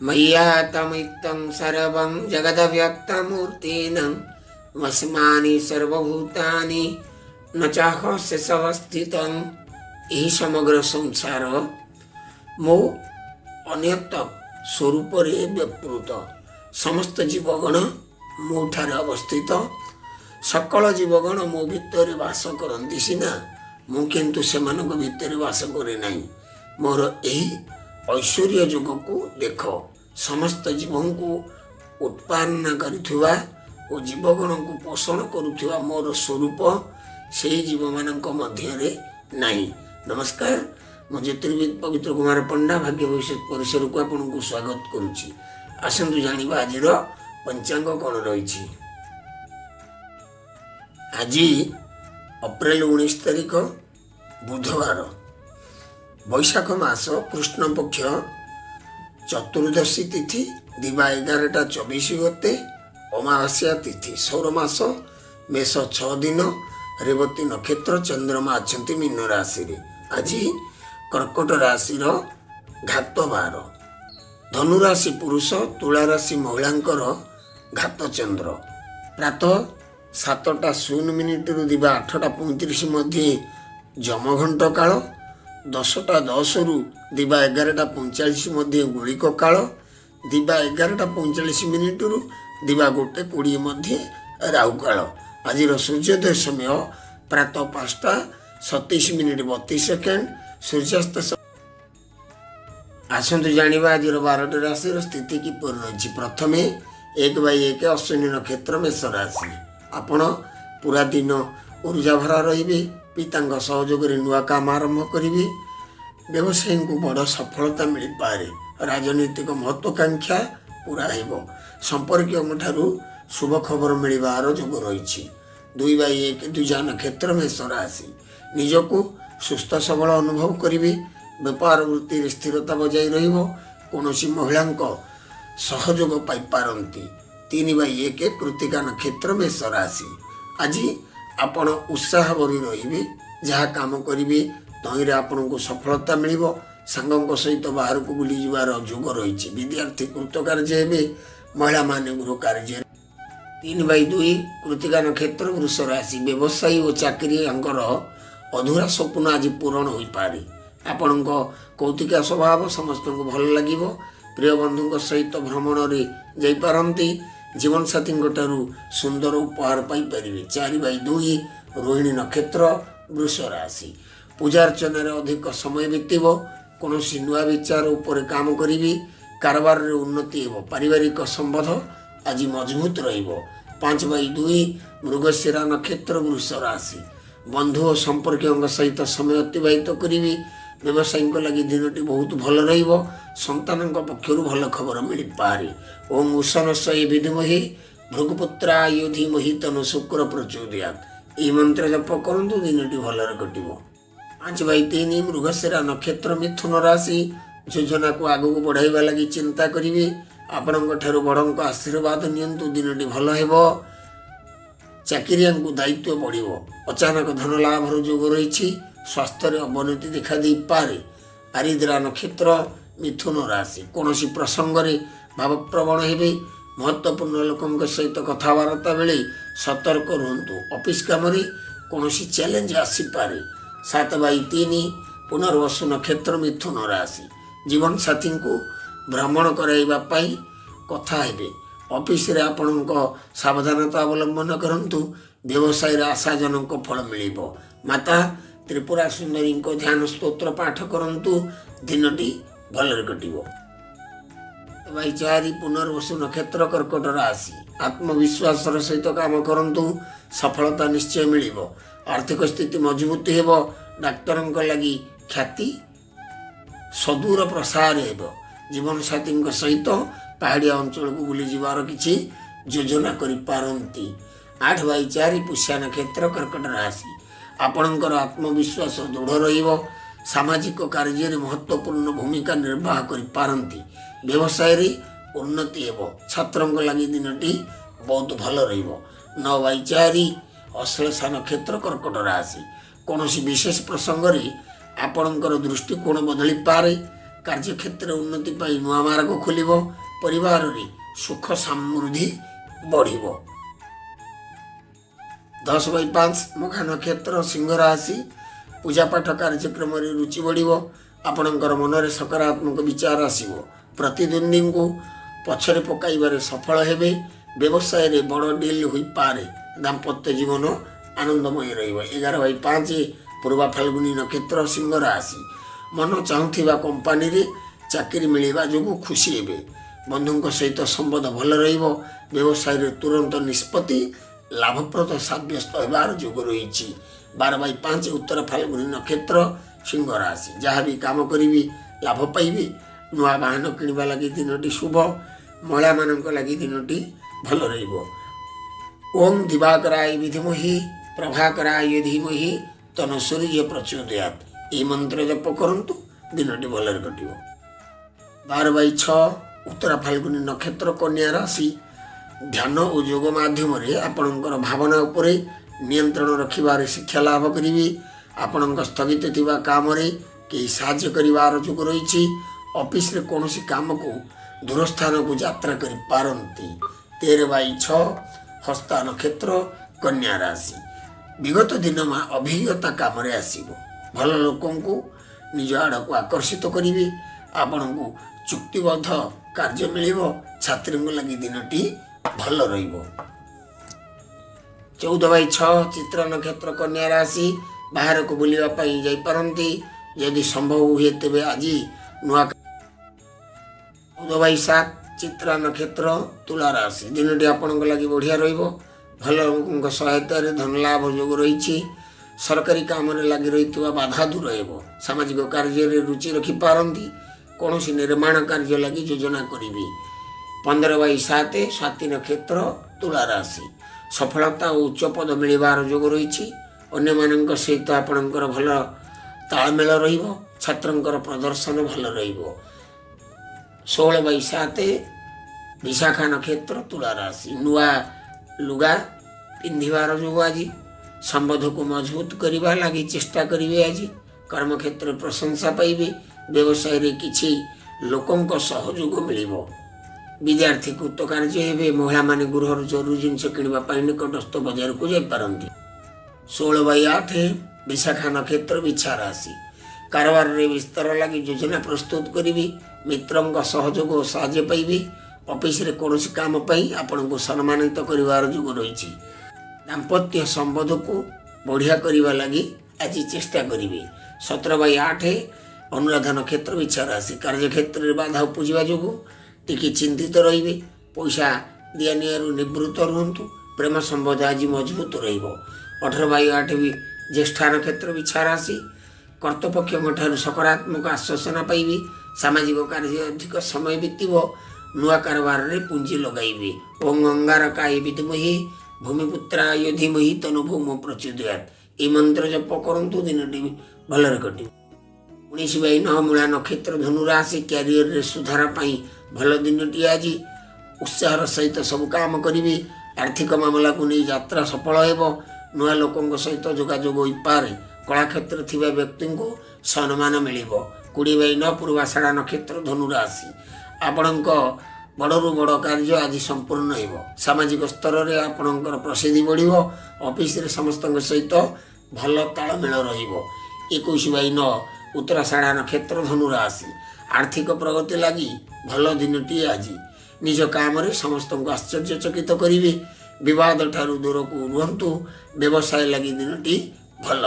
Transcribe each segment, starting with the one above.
मय्यातमित्तं सर्वं जगदव्यक्तमूर्तिनं वस्मानि सर्वभूतानि न चाहस्य सवस्थितं। ଏହି ସମଗ୍ର ସଂସାର ମୋ ଅନ୍ୟତ ସ୍ୱରୂପରେ ବ୍ୟାପୃତ। ସମସ୍ତ ଜୀବଗଣ ମୋ ଠାରେ ଅବସ୍ଥିତ। ସକଳ ଜୀବଗଣ ମୋ ଭିତରେ ବାସ କରନ୍ତି ସିନା, ମୁଁ କିନ୍ତୁ ସେମାନଙ୍କ ଭିତରେ ବାସ କରେ ନାହିଁ। ମୋର ଏହି ଐଶ୍ୱର୍ଯ୍ୟ ଯୋଗକୁ ଦେଖ। ସମସ୍ତ ଜୀବଙ୍କୁ ଉତ୍ପାଦନ କରୁଥିବା ଓ ଜୀବଗଣକୁ ପୋଷଣ କରୁଥିବା ମୋର ସ୍ୱରୂପ ସେହି ଜୀବମାନଙ୍କ ମଧ୍ୟରେ ନାହିଁ। ନମସ୍କାର, ମୁଁ ଜ୍ୟୋତିର୍ବିଦ ପବିତ୍ର କୁମାର ପଣ୍ଡା ଭାଗ୍ୟ ଭବିଷ୍ୟତ ପରିସରକୁ ଆପଣଙ୍କୁ ସ୍ୱାଗତ କରୁଛି। ଆସନ୍ତୁ ଜାଣିବା ଆଜିର ପଞ୍ଚାଙ୍ଗ କ'ଣ ରହିଛି। ଆଜି ଅପ୍ରେଲ 19 ତାରିଖ ବୁଧବାର, ବୈଶାଖ ମାସ କୃଷ୍ଣ ପକ୍ଷ ଚତୁର୍ଦ୍ଦଶୀ ତିଥି ଦିବା 11ଟା 24 ଗତେ, ଅମାବାସ୍ୟା ତିଥି, ସୌର ମାସ, ମେଷ 6 ଦିନ, ରେବତୀ ନକ୍ଷତ୍ର, ଚନ୍ଦ୍ରମା ଅଛନ୍ତି ମୀନ ରାଶିରେ। ଆଜି କର୍କଟ ରାଶିର ଘାତ ବାର। ଧନୁରାଶି ପୁରୁଷ, ତୁଳା ରାଶି ମହିଳାଙ୍କର ଘାତ ଚନ୍ଦ୍ର। ପ୍ରାତଃ 7ଟା 0 ଦିବା 8ଟା 35 ମଧ୍ୟରେ ଯମଘଣ୍ଟ କାଳ, 10ଟା 10 ଦିବା 11ଟା 45 ମଧ୍ୟରେ ଗୁଳିକ କାଳ, ଦିବା 11ଟା 45 ଦିବା 1ଟା 20 ମଧ୍ୟରେ ରାହୁ କାଳ। ଆଜିର ସୂର୍ଯ୍ୟୋଦୟ ସମୟ ପ୍ରାତଃ 5ଟା 27 ସୂର୍ଯ୍ୟାସ୍ତ। ଆସନ୍ତୁ ଜାଣିବା ଆଜିର 12ଟି ରାଶିର ସ୍ଥିତି କିପରି ରହିଛି। ପ୍ରଥମେ 1/1 ଅଶ୍ୱିନୀ ନକ୍ଷତ୍ର, ମେଷ ରାଶି। ଆପଣ ପୁରା ଦିନ ଉର୍ଜାଭରା ରହିବେ। ପିତାଙ୍କ ସହଯୋଗରେ ନୂଆ କାମ ଆରମ୍ଭ କରିବେ। ବ୍ୟବସାୟୀଙ୍କୁ ବଡ଼ ସଫଳତା ମିଳିପାରେ। ରାଜନୈତିକ ମହତ୍ୱାକାଂକ୍ଷା ପୁରା ହେବ। ସମ୍ପର୍କୀୟଙ୍କ ଠାରୁ ଶୁଭ ଖବର ମିଳିବାର ଯୋଗ ରହିଛି। 2/1 ଦ୍ୱିଜା ନକ୍ଷତ୍ର, ମେଷ ରାଶି। ନିଜକୁ ସୁସ୍ଥ ସବଳ ଅନୁଭବ କରିବେ। ବେପାର ବୃତ୍ତିରେ ସ୍ଥିରତା ବଜାୟ ରହିବ। କୌଣସି ମହିଳାଙ୍କ ସହଯୋଗ ପାଇପାରନ୍ତି। 3/1 କୃତିକା ନକ୍ଷତ୍ର, ମେଷ ରାଶି। ଆଜି ଆପଣ ଉତ୍ସାହ ଭରି ରହିବେ। ଯାହା କାମ କରିବେ ତହିଁରେ ଆପଣଙ୍କୁ ସଫଳତା ମିଳିବ। ସାଙ୍ଗଙ୍କ ସହିତ ବାହାରକୁ ବୁଲିଯିବାର ଯୋଗ ରହିଛି। ବିଦ୍ୟାର୍ଥୀ କୃତକାର୍ଯ୍ୟ ହେବେ। ମହିଳାମାନେ ଗୃହ କାର୍ଯ୍ୟରେ। 3/2 କୃତିକା ନକ୍ଷତ୍ର, ବୃଷ ରାଶି। ବ୍ୟବସାୟୀ ଓ ଚାକିରିଆଙ୍କର ଅଧୁରା ସ୍ୱପ୍ନ ଆଜି ପୂରଣ ହୋଇପାରେ। ଆପଣଙ୍କ କୌତୁକ ସ୍ୱଭାବ ସମସ୍ତଙ୍କୁ ଭଲ ଲାଗିବ। ପ୍ରିୟ ବନ୍ଧୁଙ୍କ ସହିତ ଭ୍ରମଣରେ ଯାଇପାରନ୍ତି। ଜୀବନସାଥୀଙ୍କ ଠାରୁ ସୁନ୍ଦର ଉପହାର ପାଇପାରିବେ। 4/2 ରୋହିଣୀ ନକ୍ଷତ୍ର, ବୃଷ ରାଶି। ପୂଜାର୍ଚ୍ଚନାରେ ଅଧିକ ସମୟ ବିତିବ। କୌଣସି ନୂଆ ବିଚାର ଉପରେ କାମ କରିବେ। କାରବାରରେ ଉନ୍ନତି ହେବ। ପାରିବାରିକ ସମ୍ବନ୍ଧ ଆଜି ମଜବୁତ ରହିବ। 5/2 ମୃଗଶିରା ନକ୍ଷତ୍ର, ବୃଷ ରାଶି। ବନ୍ଧୁ ଓ ସମ୍ପର୍କୀୟଙ୍କ ସହିତ ସମୟ ଅତିବାହିତ କରିବେ। ବ୍ୟବସାୟୀଙ୍କ ଲାଗି ଦିନଟି ବହୁତ ଭଲ ରହିବ। ସନ୍ତାନଙ୍କ ପକ୍ଷରୁ ଭଲ ଖବର ମିଳିପାରେ। ଓಂ ଉଷନସ୍ୱଇ ବିଦ୍ମହେ ଭୃଗୁପୁତ୍ରାୟ ଧୀମହି ତନୁ ଶୁକ୍ର ପ୍ରଚୋଦୟାତ୍। ଏହି ମନ୍ତ୍ର ଜପ କରନ୍ତୁ, ଦିନଟି ଭଲରେ କଟିବ। 5/3 ମୃଗଶିରା ନକ୍ଷତ୍ର, ମିଥୁନ ରାଶି। ଯୋଜନାକୁ ଆଗକୁ ବଢ଼ାଇବା ଲାଗି ଚିନ୍ତା କରିବେ। ଆପଣଙ୍କ ଠାରୁ ବଡ଼ଙ୍କ ଆଶୀର୍ବାଦ ନିଅନ୍ତୁ, ଦିନଟି ଭଲ ହେବ। ଚାକିରିଆଙ୍କୁ ଦାୟିତ୍ୱ ବଢ଼ିବ। ଅଚାନକ ଧନ ଲାଭର ଯୋଗ ରହିଛି। ସ୍ୱାସ୍ଥ୍ୟରେ ଅବନତି ଦେଖାଦେଇପାରେ। ଆରିଦ୍ରା ନକ୍ଷତ୍ର, ମିଥୁନ ରାଶି। କୌଣସି ପ୍ରସଙ୍ଗରେ ଭାବପ୍ରବଣ ହେବେ। ମହତ୍ୱପୂର୍ଣ୍ଣ ଲୋକଙ୍କ ସହିତ କଥାବାର୍ତ୍ତା ବେଳେ ସତର୍କ ରୁହନ୍ତୁ। ଅଫିସ କାମରେ କୌଣସି ଚ୍ୟାଲେଞ୍ଜ ଆସିପାରେ। 7/3 ପୁନର୍ବସୁ ନକ୍ଷତ୍ର, ମିଥୁନ ରାଶି। ଜୀବନସାଥୀଙ୍କୁ ଭ୍ରମଣ କରାଇବା ପାଇଁ କଥା ହେବେ। ଅଫିସରେ ଆପଣଙ୍କ ସାବଧାନତା ଅବଲମ୍ବନ କରନ୍ତୁ। ବ୍ୟବସାୟରେ ଆଶାଜନକ ଫଳ ମିଳିବ। ମାତା ତ୍ରିପୁରା ସୁନ୍ଦରୀଙ୍କ ଧ୍ୟାନ ସ୍ତୋତ୍ର ପାଠ କରନ୍ତୁ, ଦିନଟି ଭଲରେ କଟିବ। 4 ପୁନର୍ବସୁ ନକ୍ଷତ୍ର, କର୍କଟ ରାଶି। ଆତ୍ମବିଶ୍ୱାସର ସହିତ କାମ କରନ୍ତୁ। ସଫଳତା ନିଶ୍ଚୟ ମିଳିବ। ଆର୍ଥିକ ସ୍ଥିତି ମଜବୁତ ହେବ। ଡାକ୍ତରଙ୍କ ଲାଗି ଖ୍ୟାତି ସଦୂର ପ୍ରସାର ହେବ। ଜୀବନସାଥୀଙ୍କ ସହିତ ପାହାଡ଼ିଆ ଅଞ୍ଚଳକୁ ବୁଲିଯିବାର କିଛି ଯୋଜନା କରିପାରନ୍ତି। 8/4 ପୁଷ୍ୟା ନକ୍ଷତ୍ର, କର୍କଟ ରାଶି। ଆପଣଙ୍କର ଆତ୍ମବିଶ୍ୱାସ ଦୃଢ଼ ରହିବ। ସାମାଜିକ କାର୍ଯ୍ୟରେ ମହତ୍ୱପୂର୍ଣ୍ଣ ଭୂମିକା ନିର୍ବାହ କରିପାରନ୍ତି। ବ୍ୟବସାୟରେ ଉନ୍ନତି ହେବ। ଛାତ୍ରଙ୍କ ଲାଗି ଦିନଟି ବହୁତ ଭଲ ରହିବ। 9/4 ଅଶ୍ଳେଷା ନକ୍ଷତ୍ର, କର୍କଟ ରାଶି। କୌଣସି ବିଶେଷ ପ୍ରସଙ୍ଗରେ ଆପଣଙ୍କର ଦୃଷ୍ଟିକୋଣ ବଦଳିପାରେ। କାର୍ଯ୍ୟକ୍ଷେତ୍ରରେ ଉନ୍ନତି ପାଇଁ ନୂଆ ମାର୍ଗ ଖୋଲିବ। ପରିବାରରେ ସୁଖ ସମୃଦ୍ଧି ବଢ଼ିବ। 10/5 ମଘା ନକ୍ଷତ୍ର ସିଂହ ରାଶି। ପୂଜାପାଠ କାର୍ଯ୍ୟକ୍ରମରେ ରୁଚି ବଢ଼ିବ। ଆପଣଙ୍କର ମନରେ ସକାରାତ୍ମକ ବିଚାର ଆସିବ। ପ୍ରତିଦ୍ୱନ୍ଦ୍ୱୀଙ୍କୁ ପଛରେ ପକାଇବାରେ ସଫଳ ହେବେ। ବ୍ୟବସାୟରେ ବଡ଼ ଡିଲ୍ ହୋଇପାରେ। ଦାମ୍ପତ୍ୟ ଜୀବନ ଆନନ୍ଦମୟ ରହିବ। 11/5 ପୂର୍ବା ଫାଲ୍ଗୁନୀ ନକ୍ଷତ୍ର ସିଂହ ରାଶି। ମନ ଚାହୁଁଥିବା କମ୍ପାନୀରେ ଚାକିରି ମିଳିବା ଯୋଗୁଁ ଖୁସି ହେବେ। ବନ୍ଧୁଙ୍କ ସହିତ ସମ୍ବନ୍ଧ ଭଲ ରହିବ। ବ୍ୟବସାୟରେ ତୁରନ୍ତ ନିଷ୍ପତ୍ତି ଲାଭପ୍ରଦ ସାବ୍ୟସ୍ତ ହେବାର ଯୋଗ ରହିଛି। 12/5 ଉତ୍ତର ଫାଲ୍ଗୁନୀ ନକ୍ଷତ୍ର ସିଂହ ରାଶି। ଯାହା ବି କାମ କରିବି ଲାଭ ପାଇବି। ନୂଆ ବାହନ କିଣିବା ଲାଗି ଦିନଟି ଶୁଭ। ମହିଳାମାନଙ୍କ ଲାଗି ଦିନଟି ଭଲ ରହିବ। ଓಂ ଦିବାକରାୟ ବିଦ୍ମହେ ପ୍ରଭାକରାୟ ଧୀମହି ତନୁ ସୂର୍ଯ୍ୟ ପ୍ରଚୋଦୟାତ୍। ଏହି ମନ୍ତ୍ର ଜପ କରନ୍ତୁ, ଦିନଟି ଭଲରେ କଟିବ। 12/6 ଉତ୍ତର ଫାଲ୍ଗୁନୀ ନକ୍ଷତ୍ର କନ୍ୟା ରାଶି। ଧ୍ୟାନ ଓ ଯୋଗ ମାଧ୍ୟମରେ ଆପଣଙ୍କର ଭାବନା ଉପରେ ନିୟନ୍ତ୍ରଣ ରଖିବାରେ ଶିକ୍ଷା ଲାଭ କରିବେ। ଆପଣଙ୍କ ସ୍ଥଗିତ ଥିବା କାମରେ କେହି ସାହାଯ୍ୟ କରିବାର ଯୋଗ ରହିଛି। ଅଫିସରେ କୌଣସି କାମକୁ ଦୂର ସ୍ଥାନକୁ ଯାତ୍ରା କରିପାରନ୍ତି। 13/6 ହସ୍ତା ନକ୍ଷତ୍ର କନ୍ୟା ରାଶି। ବିଗତ ଦିନ ଅଭିଜ୍ଞତା କାମରେ ଆସିବ। ଭଲ ଲୋକଙ୍କୁ ନିଜ ଆଡ଼କୁ ଆକର୍ଷିତ କରିବେ। ଆପଣଙ୍କୁ ଚୁକ୍ତିବଦ୍ଧ କାର୍ଯ୍ୟ ମିଳିବ। ଛାତ୍ରୀଙ୍କ ଲାଗି ଦିନଟି ଭଲ ରହିବ। 14/6 ଚିତ୍ରା ନକ୍ଷତ୍ର କନ୍ୟା ରାଶି। ବାହାରକୁ ବୁଲିବା ପାଇଁ ଯାଇପାରନ୍ତି। ଯଦି ସମ୍ଭବ ହୁଏ ତେବେ ଆଜି ନୂଆ। 14/7 ଚିତ୍ରା ନକ୍ଷତ୍ର ତୁଳା ରାଶି। ଦିନଟି ଆପଣଙ୍କ ଲାଗି ବଢ଼ିଆ ରହିବ। ଭଲ ଲୋକଙ୍କ ସହାୟତାରେ ଧନଲାଭ ଯୋଗ ରହିଛି। ସରକାରୀ କାମରେ ଲାଗି ରହିଥିବା ବାଧା ଦୂର ହେବ। ସାମାଜିକ କାର୍ଯ୍ୟରେ ରୁଚି ରଖିପାରନ୍ତି। କୌଣସି ନିର୍ମାଣ କାର୍ଯ୍ୟ ଲାଗି ଯୋଜନା କରିବେ। 15/7 ସ୍ୱାତି ନକ୍ଷତ୍ର ତୁଳା ରାଶି। ସଫଳତା ଓ ଉଚ୍ଚ ପଦ ମିଳିବାର ଯୋଗ ରହିଛି। ଅନ୍ୟମାନଙ୍କ ସହିତ ଆପଣଙ୍କର ଭଲ ତାଳମେଳ ରହିବ। ଛାତ୍ରଙ୍କର ପ୍ରଦର୍ଶନ ଭଲ ରହିବ। 16/7 ବିଶାଖା ନକ୍ଷତ୍ର ତୁଳା ରାଶି। ନୂଆ ଲୁଗା ପିନ୍ଧିବାର ଯୋଗ ଆଜି। ସମ୍ବନ୍ଧକୁ ମଜବୁତ କରିବା ଲାଗି ଚେଷ୍ଟା କରିବେ ଆଜି। କର୍ମକ୍ଷେତ୍ରରେ ପ୍ରଶଂସା ପାଇବେ। ବ୍ୟବସାୟରେ କିଛି ଲୋକଙ୍କ ସହଯୋଗ ମିଳିବ। ବିଦ୍ୟାର୍ଥୀ କୃତକାର୍ଯ୍ୟ ହେବେ। ମହିଳାମାନେ ଗୃହର ଜରୁରୀ ଜିନିଷ କିଣିବା ପାଇଁ ନିକଟସ୍ଥ ବଜାରକୁ ଯାଇପାରନ୍ତି। 16/8 ବିଶାଖା ନକ୍ଷତ୍ର ବିଛା ରାଶି। କାରବାରରେ ବିସ୍ତାର ଲାଗି ଯୋଜନା ପ୍ରସ୍ତୁତ କରିବି। ମିତ୍ରଙ୍କ ସହଯୋଗ ଓ ସାହାଯ୍ୟ ପାଇବି। ଅଫିସରେ କୌଣସି କାମ ପାଇଁ ଆପଣଙ୍କୁ ସମ୍ମାନିତ କରିବାର ଯୋଗ ରହିଛି। ଦାମ୍ପତ୍ୟ ସମ୍ବନ୍ଧକୁ ବଢ଼ିଆ କରିବା ଲାଗି ଆଜି ଚେଷ୍ଟା କରିବେ। 17/8 ଅନୁରାଧା ନକ୍ଷତ୍ର ବିଛା ରାଶି। କାର୍ଯ୍ୟକ୍ଷେତ୍ରରେ ବାଧା ଉପୁଜିବା ଯୋଗୁଁ ଟିକେ ଚିନ୍ତିତ ରହିବେ। ପଇସା ଦିଆନିଆରୁ ନିବୃତ୍ତ ରୁହନ୍ତୁ। ପ୍ରେମ ସମ୍ବନ୍ଧ ଆଜି ମଜବୁତ ରହିବ। 18/8 ଜ୍ୟେଷ୍ଠା ନକ୍ଷତ୍ର ବିଛା ରାଶି। କର୍ତ୍ତୃପକ୍ଷଙ୍କ ଠାରୁ ସକାରାତ୍ମକ ଆଶ୍ୱାସନା ପାଇବେ। ସାମାଜିକ କାର୍ଯ୍ୟ ଅଧିକ ସମୟ ବିତିବ। ନୂଆ କାରବାରରେ ପୁଞ୍ଜି ଲଗାଇବେ। ଓଂ ଅଙ୍ଗାରକାୟ ବିଦ୍ମହେ ଭୂମିପୁତ୍ରାୟ ଧୀମହି ତନୁ ଭୌମ ପ୍ରଚୋଦୟାତ୍। ଏହି ମନ୍ତ୍ର ଜପ କରନ୍ତୁ, ଦିନଟି ଭଲରେ କଟିବ। 19/9 ମୂଳା ନକ୍ଷତ୍ର ଧନୁ ରାଶି। କ୍ୟାରିୟରରେ ସୁଧାର ପାଇଁ ଭଲ ଦିନଟିଏ ଆଜି। ଉତ୍ସାହର ସହିତ ସବୁ କାମ କରିବେ। ଆର୍ଥିକ ମାମଲାକୁ ନେଇ ଯାତ୍ରା ସଫଳ ହେବ। ନୂଆ ଲୋକଙ୍କ ସହିତ ଯୋଗାଯୋଗ ହୋଇପାରେ। କଳାକ୍ଷେତ୍ରରେ ଥିବା ବ୍ୟକ୍ତିଙ୍କୁ ସମ୍ମାନ ମିଳିବ। 20/9 ପୂର୍ବାଷାଢ଼ା ନକ୍ଷତ୍ର ଧନୁ ରାଶି। ଆପଣଙ୍କ ବଡ଼ରୁ ବଡ଼ କାର୍ଯ୍ୟ ଆଜି ସମ୍ପୂର୍ଣ୍ଣ ହେବ। ସାମାଜିକ ସ୍ତରରେ ଆପଣଙ୍କର ପ୍ରସିଦ୍ଧି ବଢ଼ିବ। ଅଫିସରେ ସମସ୍ତଙ୍କ ସହିତ ଭଲ ତାଳମେଳ ରହିବ। 21/9 ଉତ୍ତରାଷାଢ଼ା ନକ୍ଷତ୍ର ଧନୁ ରାଶି। ଆର୍ଥିକ ପ୍ରଗତି ଲାଗି ଭଲ ଦିନଟିଏ ଆଜି। ନିଜ କାମରେ ସମସ୍ତଙ୍କୁ ଆଶ୍ଚର୍ଯ୍ୟଚକିତ କରିବେ। ବିବାଦ ଠାରୁ ଦୂରକୁ ରୁହନ୍ତୁ। ବ୍ୟବସାୟ ଲାଗି ଦିନଟି ଭଲ।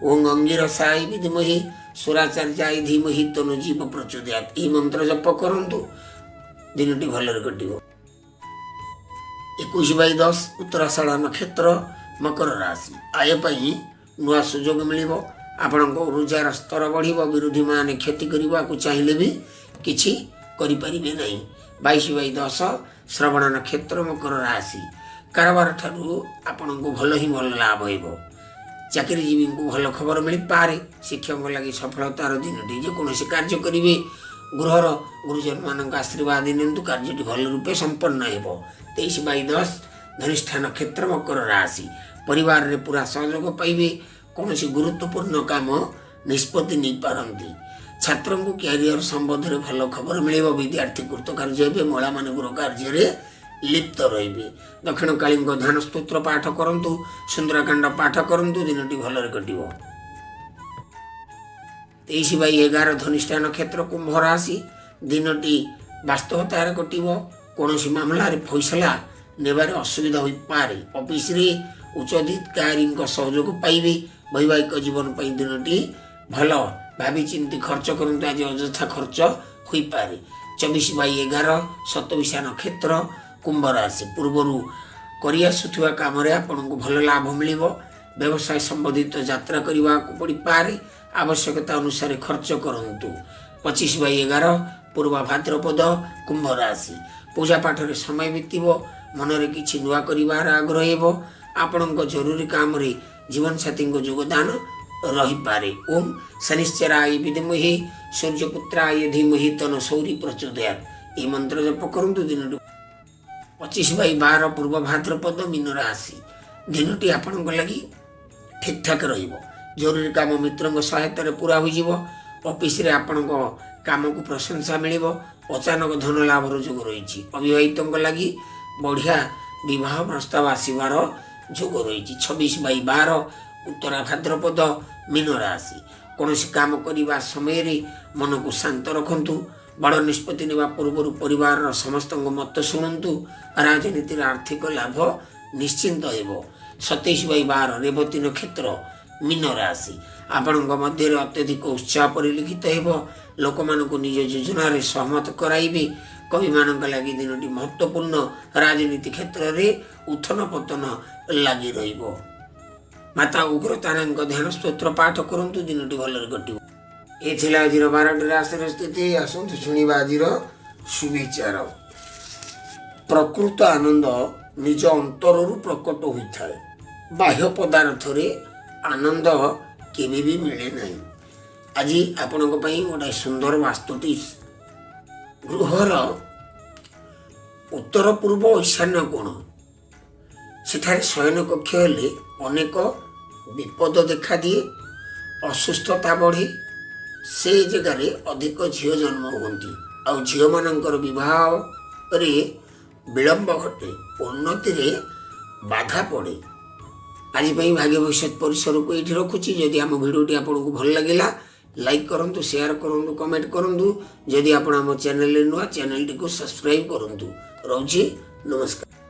ଓଂ ଅଙ୍ଗିରସାୟ ବିଦ୍ମହେ ସୁରାଚାର୍ଯ୍ୟାୟ ଧୀମହି ତନୁ ଜୀବ ପ୍ରଚୋଦୟାତ୍। ଏହି ମନ୍ତ୍ର ଜପ କରନ୍ତୁ, ଦିନଟି ଭଲରେ କଟିବ। 21/10 ଉତ୍ତରାଷାଢ଼ା ନକ୍ଷତ୍ର ମକର ରାଶି। ଆୟ ପାଇଁ ନୂଆ ସୁଯୋଗ ମିଳିବ। ଆପଣଙ୍କ ରୋଜଗାର ସ୍ତର ବଢ଼ିବ। ବିରୋଧୀମାନେ କ୍ଷତି କରିବାକୁ ଚାହିଁଲେ ବି କିଛି କରିପାରିବେ ନାହିଁ। 22/10 ଶ୍ରବଣ ନକ୍ଷତ୍ର ମକର ରାଶି। କାରବାର ଠାରୁ ଆପଣଙ୍କୁ ଭଲ ଲାଭ ହେବ। ଚାକିରିଜୀବୀଙ୍କୁ ଭଲ ଖବର ମିଳିପାରେ। ଶିକ୍ଷକଙ୍କ ଲାଗି ସଫଳତାର ଦିନଟି। ଯେକୌଣସି କାର୍ଯ୍ୟ କରିବେ ଗୃହର ଗୁରୁଜନମାନଙ୍କ ଆଶୀର୍ବାଦ ନିଅନ୍ତୁ। କାର୍ଯ୍ୟଟି ଭଲ ରୂପେ ସମ୍ପନ୍ନ ହେବ। 23/10 ଧନିଷ୍ଠା ନକ୍ଷତ୍ର ମକର ରାଶି। ପରିବାରରେ ପୁରା ସହଯୋଗ ପାଇବେ। କୌଣସି ଗୁରୁତ୍ୱପୂର୍ଣ୍ଣ କାମ ନିଷ୍ପତ୍ତି ନେଇପାରନ୍ତି। ଛାତ୍ରଙ୍କୁ କ୍ୟାରିୟର ସମ୍ବନ୍ଧରେ ଭଲ ଖବର ମିଳିବ। ବିଦ୍ୟାର୍ଥୀ କୃତକାର୍ଯ୍ୟ ହେବେ। ମହିଳାମାନେ ଗୃହ କାର୍ଯ୍ୟରେ ଲିପ୍ତ ରହିବେ। ଦକ୍ଷିଣ କାଳୀଙ୍କ ଧ୍ୟାନ ସ୍ତୋତ୍ର ପାଠ କରନ୍ତୁ। ସୁନ୍ଦରକାଣ୍ଡ ପାଠ କରନ୍ତୁ। ଦିନଟି ଭଲରେ କଟିବ। 23/11 ଧନିଷ୍ଠା ନକ୍ଷତ୍ର କୁମ୍ଭ ରାଶି। ଦିନଟି ବାସ୍ତବତାରେ କଟିବ। କୌଣସି ମାମଲାରେ ଫଇସଲା ନେବାରେ ଅସୁବିଧା ହୋଇପାରେ। ଅଫିସରେ ଉଚ୍ଚ ଅଧିକାରୀଙ୍କ ସହଯୋଗ ପାଇବେ। ବୈବାହିକ ଜୀବନ ପାଇଁ ଦିନଟି ଭଲ। ଭାବି ଚିନ୍ତି ଖର୍ଚ୍ଚ କରନ୍ତୁ। ଆଜି ଅଯଥା ଖର୍ଚ୍ଚ ହୋଇପାରେ। 24/11 ଶତବିଶା ନକ୍ଷତ୍ର କୁମ୍ଭ ରାଶି। ପୂର୍ବରୁ କରିଆସୁଥିବା କାମରେ ଆପଣଙ୍କୁ ଭଲ ଲାଭ ମିଳିବ। ବ୍ୟବସାୟ ସମ୍ବନ୍ଧିତ ଯାତ୍ରା କରିବାକୁ ପଡ଼ିପାରେ। ଆବଶ୍ୟକତା ଅନୁସାରେ ଖର୍ଚ୍ଚ କରନ୍ତୁ। 25/11 ପୂର୍ବ ଭାଦ୍ରପଦ କୁମ୍ଭ ରାଶି। ପୂଜା ପାଠରେ ସମୟ ବିତିବ। ମନରେ କିଛି ନୂଆ କରିବାର ଆଗ୍ରହ ହେବ। ଆପଣଙ୍କ ଜରୁରୀ କାମରେ ଜୀବନସାଥୀଙ୍କ ଯୋଗଦାନ ରହିପାରେ। ଓମ୍ ଶନିଶ୍ଚରାୟ ବିଦ୍ମହେ ସୂର୍ଯ୍ୟପୁତ୍ରାୟ ଧୀମହି ତନ୍ନ ସୌରୀ ପ୍ରଚୋଦୟାତ୍। ଏହି ମନ୍ତ୍ର ଜପ କରନ୍ତୁ। ଦିନଟି 25/12 ପୂର୍ବ ଭାଦ୍ରପଦ ମୀନ ରାଶି। ଦିନଟି ଆପଣଙ୍କ ଲାଗି ଠିକ୍ଠାକ୍ ରହିବ। ଜରୁରୀ କାମ ମିତ୍ରଙ୍କ ସହାୟତାରେ ପୁରା ହୋଇଯିବ। ଅଫିସରେ ଆପଣଙ୍କ କାମକୁ ପ୍ରଶଂସା ମିଳିବ। ଅଚାନକ ଧନ ଲାଭର ଯୋଗ ରହିଛି। ଅବିବାହିତଙ୍କ ଲାଗି ବଢ଼ିଆ ବିବାହ ପ୍ରସ୍ତାବ ଆସିବାର ଯୋଗ ରହିଛି। 26/12 ଉତ୍ତରା ଭାଦ୍ରପଦ ମୀନ ରାଶି। କୌଣସି କାମ କରିବା ସମୟରେ ମନକୁ ଶାନ୍ତ ରଖନ୍ତୁ। ବଡ଼ ନିଷ୍ପତ୍ତି ନେବା ପୂର୍ବରୁ ପରିବାରର ସମସ୍ତଙ୍କ ମତ ଶୁଣନ୍ତୁ। ରାଜନୀତିରେ ଆର୍ଥିକ ଲାଭ ନିଶ୍ଚିନ୍ତ ହେବ। 27/12 ରେବତୀ ନକ୍ଷତ୍ର ମୀନ ରାଶି। ଆପଣଙ୍କ ମଧ୍ୟରେ ଅତ୍ୟଧିକ ଉତ୍ସାହ ପରିଲକ୍ଷିତ ହେବ। ଲୋକମାନଙ୍କୁ ନିଜ ଯୋଜନାରେ ସହମତ କରାଇବେ। କବିମାନଙ୍କ ଲାଗି ଦିନଟି ମହତ୍ତ୍ୱପୂର୍ଣ୍ଣ। ରାଜନୀତି କ୍ଷେତ୍ରରେ ଉତ୍ଥାନ ପତନ ଲାଗି ରହିବ। ମାତା ଉଗ୍ରତାରାଙ୍କ ଧ୍ୟାନ ସ୍ତୋତ୍ର ପାଠ କରନ୍ତୁ। ଦିନଟି ଭଲରେ କଟିବ। ଏ ଥିଲା ଆଜିର 12ଟି ରାଶିର ସ୍ଥିତି। ଆସନ୍ତୁ ଶୁଣିବା ଆଜିର ସୁବିଚାର। ପ୍ରକୃତ ଆନନ୍ଦ ନିଜ ଅନ୍ତରରୁ ପ୍ରକଟ ହୋଇଥାଏ। ବାହ୍ୟ ପଦାର୍ଥରେ ଆନନ୍ଦ କେବେ ବି ମିଳେ ନାହିଁ। ଆଜି ଆପଣଙ୍କ ପାଇଁ ଗୋଟେ ସୁନ୍ଦର ବାସ୍ତୁଟି। ଗୃହର ଉତ୍ତର ପୂର୍ବ ଈଶାନ୍ୟ କୋଣ ସେଠାରେ ଶୟନ କକ୍ଷ ହେଲେ ଅନେକ ବିପଦ ଦେଖାଦିଏ। ଅସୁସ୍ଥତା ବଢ଼େ। ସେ ଜାଗାରେ ଅଧିକ ଝିଅ ଜନ୍ମ ହୁଅନ୍ତି। ଆଉ ଝିଅମାନଙ୍କର ବିବାହରେ ବିଳମ୍ବ ଘଟେ। ଉନ୍ନତିରେ ବାଧା ପଡ଼େ। ଆଜି ପାଇଁ ଭାଗ୍ୟ ଭବିଷ୍ୟତ ପରିସରକୁ ଏଇଠି ରଖୁଛି। ଯଦି ଆମ ଭିଡ଼ିଓଟି ଆପଣଙ୍କୁ ଭଲ ଲାଗିଲା ଲାଇକ୍ କରନ୍ତୁ, ସେୟାର କରନ୍ତୁ, କମେଣ୍ଟ କରନ୍ତୁ। ଯଦି ଆପଣ ଆମ ଚ୍ୟାନେଲରେ ନୂଆ ଚ୍ୟାନେଲଟିକୁ ସବସ୍କ୍ରାଇବ୍ କରନ୍ତୁ। ରହୁଛି, ନମସ୍କାର।